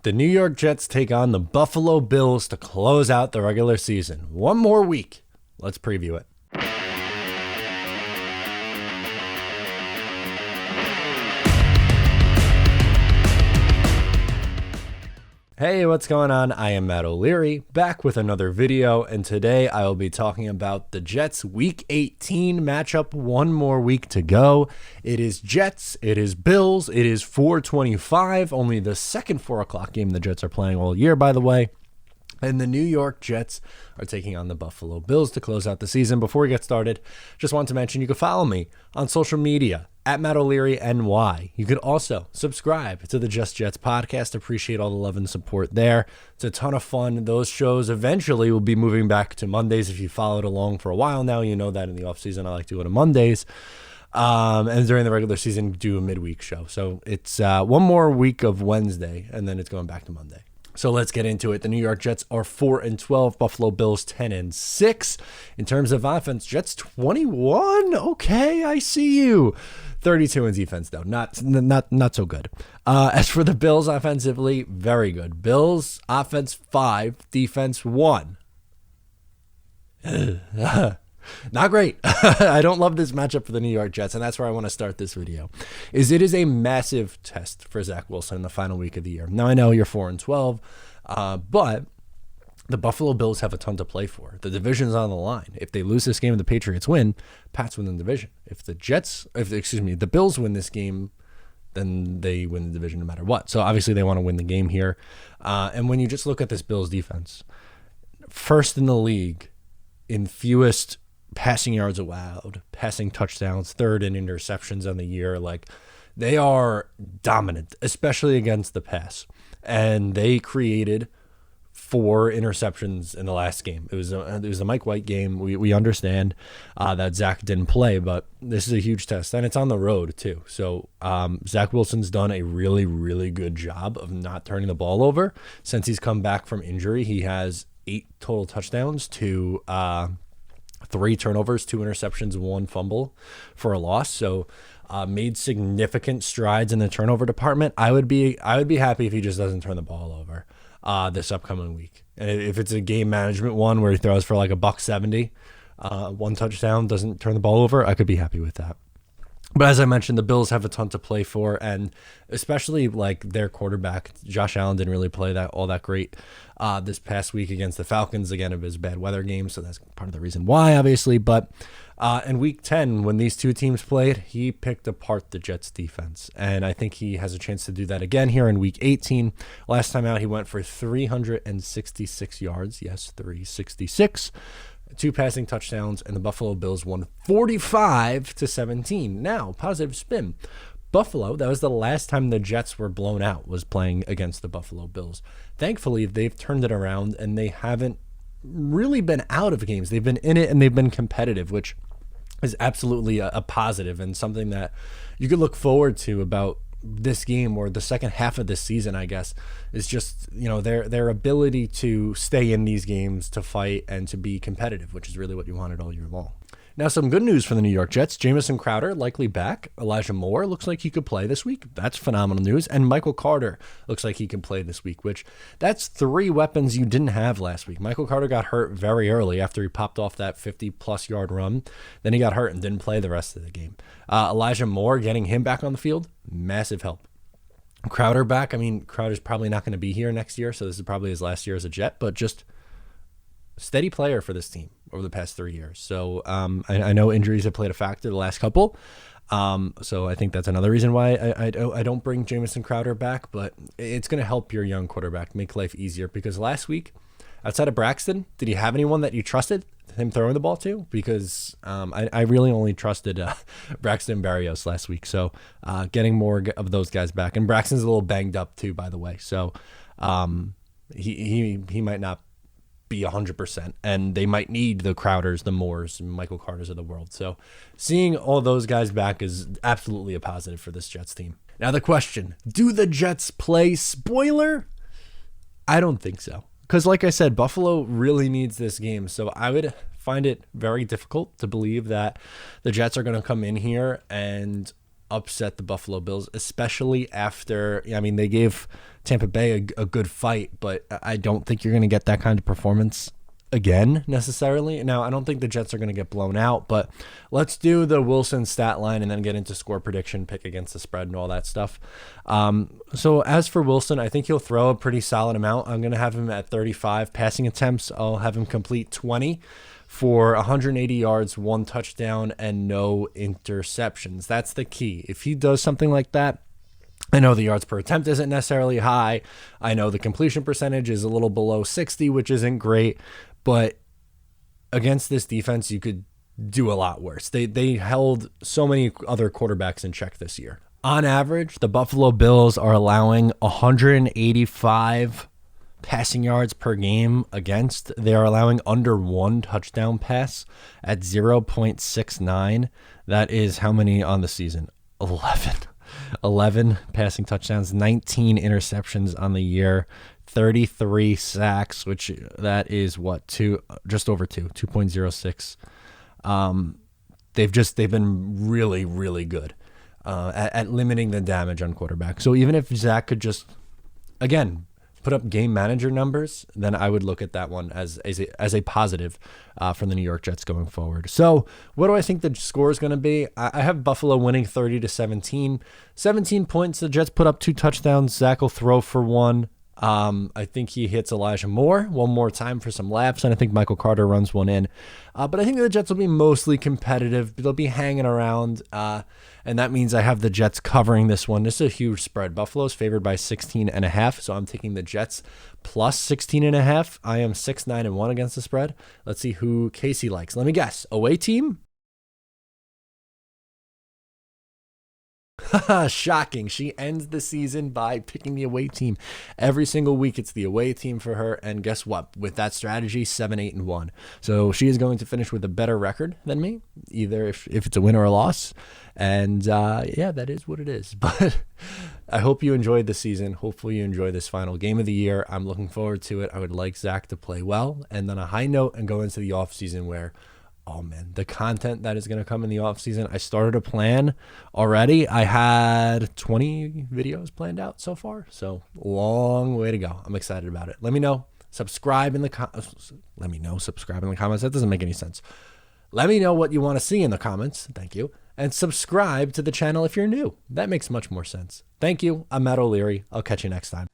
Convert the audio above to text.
The New York Jets take on the Buffalo Bills to close out the regular season. One more week. Let's preview it. Hey, what's going on? I am Matt O'Leary, back with another video, and today I will be talking about the Jets Week 18 matchup. One more week to go. It is Jets, it is Bills, it is 4:25, only the second 4 o'clock game the Jets are playing all year, by the way. And the New York Jets are taking on the Buffalo Bills to close out the season. Before we get started, just want to mention you can follow me on social media at Matt O'Leary NY. You could also subscribe to the Just Jets podcast. Appreciate all the love and support there. It's a ton of fun. Those shows eventually will be moving back to Mondays. If you followed along for a while now, you know that in the offseason I like to go to Mondays. And during the regular season, do a midweek show. So it's one more week of Wednesday, and then it's going back to Monday. So let's get into it. The New York Jets are 4-12, Buffalo Bills 10-6. In terms of offense, Jets 21. Okay, I see you. 32 in defense, though. Not so good. As for the Bills offensively, very good. Bills offense 5, defense 1. Not great. I don't love this matchup for the New York Jets, and that's where I want to start this video. It is a massive test for Zach Wilson in the final week of the year. Now, I know you're 4-12, but the Buffalo Bills have a ton to play for. The division's on the line. If they lose this game and the Patriots win, Pats win the division. If the Bills win this game, then they win the division no matter what. So obviously they want to win the game here. And when you just look at this Bills defense, first in the league in fewest passing yards allowed, passing touchdowns, third in interceptions on the year. Like, they are dominant, especially against the pass. And they created 4 interceptions in the last game. It was a Mike White game. We understand that Zach didn't play, but this is a huge test, and it's on the road too. So Zach Wilson's done a really, really good job of not turning the ball over since he's come back from injury. He has 8 total touchdowns to 3 turnovers, 2 interceptions, 1 fumble for a loss. So made significant strides in the turnover department. I would be happy if he just doesn't turn the ball over this upcoming week. And if it's a game management one where he throws for like $170, 1 touchdown, doesn't turn the ball over, I could be happy with that. But as I mentioned, the Bills have a ton to play for, and especially like their quarterback, Josh Allen, didn't really play all that great this past week against the Falcons. Again, it was a bad weather game, so that's part of the reason why, obviously. But in Week 10, when these two teams played, he picked apart the Jets' defense, and I think he has a chance to do that again here in Week 18. Last time out, he went for 366 yards. Yes, 366. 2 passing touchdowns, and the Buffalo Bills won 45-17. Now, positive spin. Buffalo, that was the last time the Jets were blown out, was playing against the Buffalo Bills. Thankfully, they've turned it around, and they haven't really been out of games. They've been in it, and they've been competitive, which is absolutely a positive and something that you could look forward to about this game, or the second half of this season, I guess, is just, their ability to stay in these games, to fight, and to be competitive, which is really what you wanted all year long. Now, some good news for the New York Jets. Jamison Crowder likely back. Elijah Moore looks like he could play this week. That's phenomenal news. And Michael Carter looks like he can play this week, which that's 3 weapons you didn't have last week. Michael Carter got hurt very early after he popped off that 50-plus yard run. Then he got hurt and didn't play the rest of the game. Elijah Moore, getting him back on the field, massive help. Crowder back. I mean, Crowder's probably not going to be here next year, so this is probably his last year as a Jet, but just steady player for this team over the past 3 years. So I know injuries have played a factor the last couple. So I think that's another reason why I don't bring Jamison Crowder back, but it's going to help your young quarterback make life easier, because last week, outside of Braxton, did you have anyone that you trusted him throwing the ball to? Because I really only trusted Braxton Berrios last week. So getting more of those guys back. And Braxton's a little banged up too, by the way. So he might not be 100%, and they might need the Crowders, the Moores, and Michael Carters of the world. So seeing all those guys back is absolutely a positive for this Jets team. Now the question, do the Jets play spoiler? I don't think so. Because like I said, Buffalo really needs this game. So I would find it very difficult to believe that the Jets are going to come in here and upset the Buffalo Bills, especially after, I mean, they gave Tampa Bay a good fight, but I don't think you're going to get that kind of performance again necessarily. Now, I don't think the Jets are going to get blown out, but let's do the Wilson stat line and then get into score prediction, pick against the spread and all that stuff. So as for Wilson, I think he'll throw a pretty solid amount. I'm going to have him at 35 passing attempts. I'll have him complete 20 for 180 yards, 1 touchdown, and no interceptions. That's the key. If he does something like that, I know the yards per attempt isn't necessarily high. I know the completion percentage is a little below 60, which isn't great. But against this defense, you could do a lot worse. They held so many other quarterbacks in check this year. On average, the Buffalo Bills are allowing 185 passing yards per game against. They are allowing under 1 touchdown pass at 0.69. That is how many on the season? 11 passing touchdowns, 19 interceptions on the year, 33 sacks, which that is what, just over 2.06. They've been really, really good at limiting the damage on quarterback. So even if Zach could just, again, put up game manager numbers, then I would look at that one as a positive for the New York Jets going forward. So what do I think the score is going to be? I have Buffalo winning 30-17. 17 points. The Jets put up 2 touchdowns. Zach will throw for 1. I think he hits Elijah Moore one more time for some laps, and I think Michael Carter runs one in. But I think the Jets will be mostly competitive. They'll be hanging around, and that means I have the Jets covering this one. This is a huge spread. Buffalo's favored by 16.5, so I'm taking the Jets plus 16.5. I am 6-9-1 against the spread. Let's see who Casey likes. Let me guess. Away team? Shocking. She ends the season by picking the away team. Every single week it's the away team for her, and guess what? With that strategy, 7-8-1. So she is going to finish with a better record than me, either if it's a win or a loss. And yeah, that is what it is. But I hope you enjoyed the season. Hopefully you enjoy this final game of the year. I'm looking forward to it. I would like Zach to play well, and then a high note and go into the offseason where, oh man, the content that is going to come in the offseason. I started a plan already. I had 20 videos planned out so far. So long way to go. I'm excited about it. Let me know. Subscribe in the comments. That doesn't make any sense. Let me know what you want to see in the comments. Thank you. And subscribe to the channel if you're new. That makes much more sense. Thank you. I'm Matt O'Leary. I'll catch you next time.